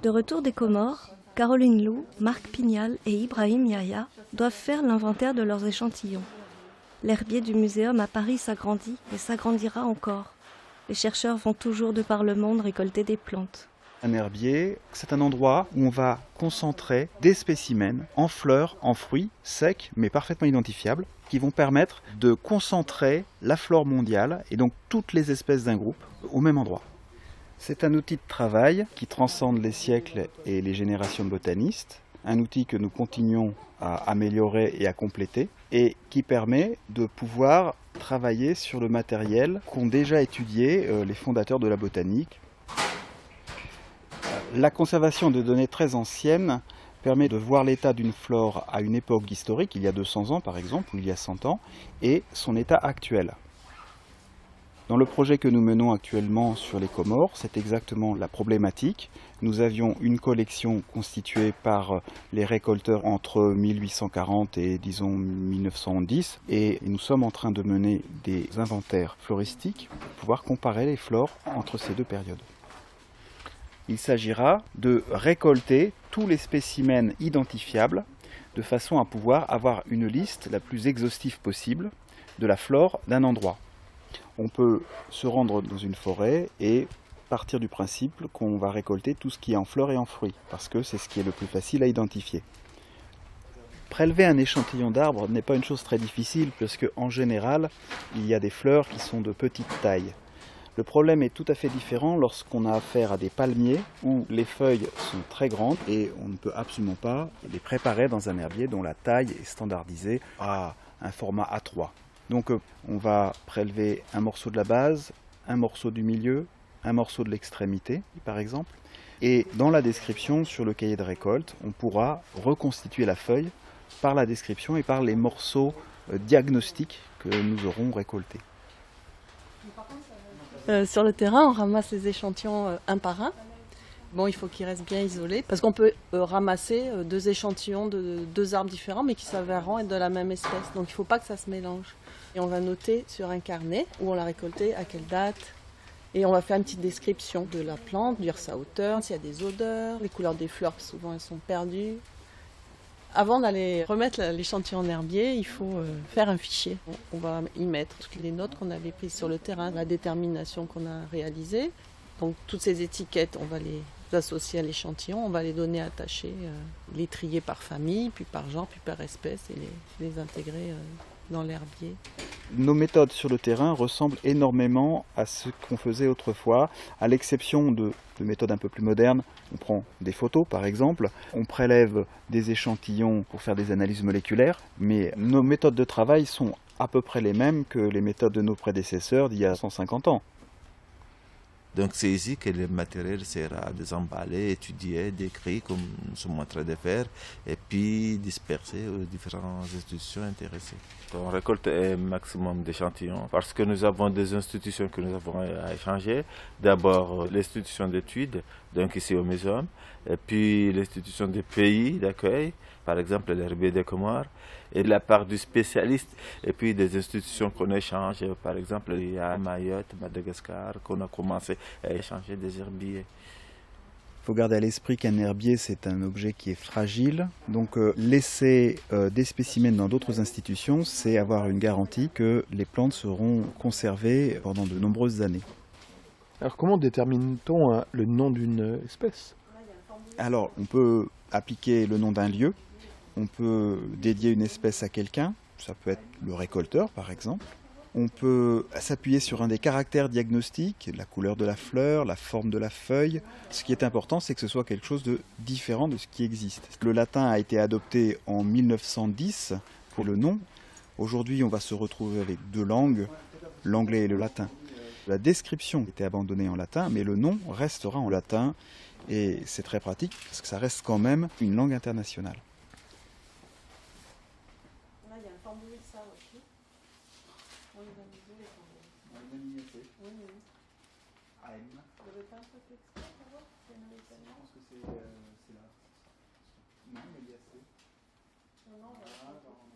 De retour des Comores, Caroline Lou, Marc Pignal et Ibrahim Yahya doivent faire l'inventaire de leurs échantillons. L'herbier du muséum à Paris s'agrandit et s'agrandira encore. Les chercheurs vont toujours de par le monde récolter des plantes. Un herbier, c'est un endroit où on va concentrer des spécimens en fleurs, en fruits, secs mais parfaitement identifiables, qui vont permettre de concentrer la flore mondiale et donc toutes les espèces d'un groupe au même endroit. C'est un outil de travail qui transcende les siècles et les générations de botanistes, un outil que nous continuons à améliorer et à compléter et qui permet de pouvoir travailler sur le matériel qu'ont déjà étudié les fondateurs de la botanique. La conservation de données très anciennes permet de voir l'état d'une flore à une époque historique, il y a 200 ans par exemple, ou il y a 100 ans, et son état actuel. Dans le projet que nous menons actuellement sur les Comores, c'est exactement la problématique. Nous avions une collection constituée par les récolteurs entre 1840 et disons 1910, et nous sommes en train de mener des inventaires floristiques pour pouvoir comparer les flores entre ces deux périodes. Il s'agira de récolter tous les spécimens identifiables de façon à pouvoir avoir une liste la plus exhaustive possible de la flore d'un endroit. On peut se rendre dans une forêt et partir du principe qu'on va récolter tout ce qui est en fleurs et en fruits, parce que c'est ce qui est le plus facile à identifier. Prélever un échantillon d'arbre n'est pas une chose très difficile, parce qu'en général, il y a des fleurs qui sont de petite taille. Le problème est tout à fait différent lorsqu'on a affaire à des palmiers où les feuilles sont très grandes et on ne peut absolument pas les préparer dans un herbier dont la taille est standardisée à un format A3. Donc on va prélever un morceau de la base, un morceau du milieu, un morceau de l'extrémité par exemple. Et dans la description sur le cahier de récolte, on pourra reconstituer la feuille par la description et par les morceaux diagnostiques que nous aurons récoltés. Sur le terrain, on ramasse les échantillons un par un. Bon, il faut qu'ils restent bien isolés, parce qu'on peut ramasser deux échantillons de deux arbres différents, mais qui s'avèreront être de la même espèce. Donc il ne faut pas que ça se mélange. Et on va noter sur un carnet où on l'a récolté, à quelle date. Et on va faire une petite description de la plante, dire sa hauteur, s'il y a des odeurs, les couleurs des fleurs, souvent elles sont perdues. Avant d'aller remettre l'échantillon en herbier, il faut faire un fichier. On va y mettre toutes les notes qu'on avait prises sur le terrain, la détermination qu'on a réalisée. Donc toutes ces étiquettes, on va les associer à l'échantillon, on va les donner attachés, les trier par famille, puis par genre, puis par espèce et les intégrer dans l'herbier. Nos méthodes sur le terrain ressemblent énormément à ce qu'on faisait autrefois, à l'exception de méthodes un peu plus modernes. On prend des photos par exemple, on prélève des échantillons pour faire des analyses moléculaires, mais nos méthodes de travail sont à peu près les mêmes que les méthodes de nos prédécesseurs d'il y a 150 ans. Donc c'est ici que le matériel sera désemballé, étudié, décrit comme nous sommes en train de faire et puis dispersé aux différentes institutions intéressées. On récolte un maximum d'échantillons parce que nous avons des institutions que nous avons à échanger. D'abord l'institution d'études, donc ici au muséum, et puis l'institution des pays d'accueil, par exemple l'herbier des Comores, et de la part du spécialiste, et puis des institutions qu'on échange, par exemple il y a Mayotte, Madagascar, qu'on a commencé à échanger des herbiers. Il faut garder à l'esprit qu'un herbier c'est un objet qui est fragile, donc laisser des spécimens dans d'autres institutions, c'est avoir une garantie que les plantes seront conservées pendant de nombreuses années. Alors comment détermine-t-on le nom d'une espèce ? Alors on peut appliquer le nom d'un lieu, on peut dédier une espèce à quelqu'un, ça peut être le récolteur par exemple. On peut s'appuyer sur un des caractères diagnostiques, la couleur de la fleur, la forme de la feuille. Ce qui est important, c'est que ce soit quelque chose de différent de ce qui existe. Le latin a été adopté en 1910 pour le nom. Aujourd'hui, on va se retrouver avec deux langues, l'anglais et le latin. La description était abandonnée en latin, mais le nom restera en latin. Et c'est très pratique, parce que ça reste quand même une langue internationale. Là, il y a un tambouille, ça aussi. On les a mis où, les tambours? On les a mis assez. Oui, oui. AM. Vous n'avez pas un truc exprès pour voir si y en avait tellement? Je pense que c'est là. Non, mais il y a assez. Non, non, on va...